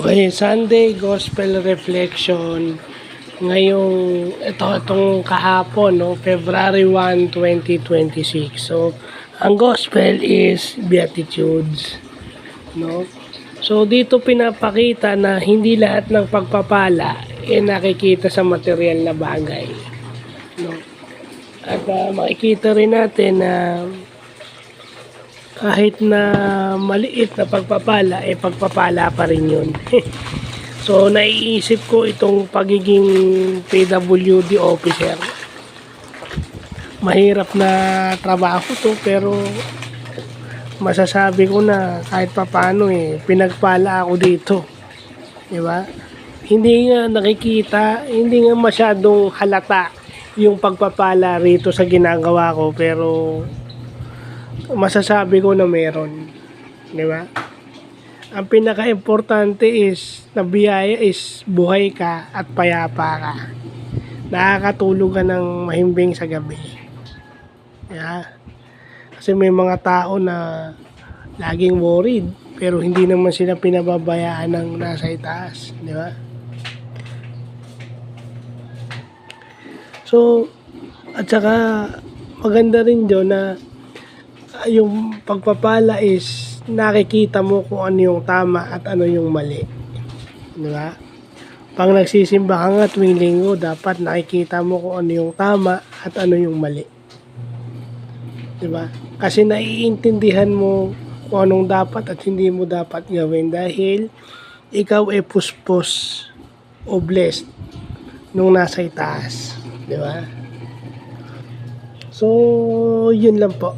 Okay, Sunday Gospel Reflection. Itong kahapon, no, February 1, 2026. So, ang gospel is Beatitudes, no? So, dito pinapakita na hindi lahat ng pagpapala nakikita sa material na bagay, no? At makikita rin natin na kahit na maliit na pagpapala, pagpapala pa rin yun. So, naiisip ko itong pagiging PWD officer. Mahirap na trabaho to, pero masasabi ko na kahit papano pinagpala ako dito. Diba? Hindi nga nakikita, hindi nga masyadong halata yung pagpapala rito sa ginagawa ko, pero masasabi ko na meron, di ba? Ang pinaka-importante is na biyaya is buhay ka at payapa ka. Nakakatulog ka ng mahimbing sa gabi. Yeah. Kasi may mga tao na laging worried, pero hindi naman sila pinababayaan ng nasa itaas, di ba? So, at saka maganda rin doon na yung pagpapala is nakikita mo kung ano yung tama at ano yung mali. Di ba? Pag nagsisimba ka nga tuwing linggo, dapat nakikita mo kung ano yung tama at ano yung mali. Di ba? Kasi naiintindihan mo kung anong dapat at hindi mo dapat gawin dahil ikaw puspos o blessed nung nasa itaas. Di ba? So, yun lang po.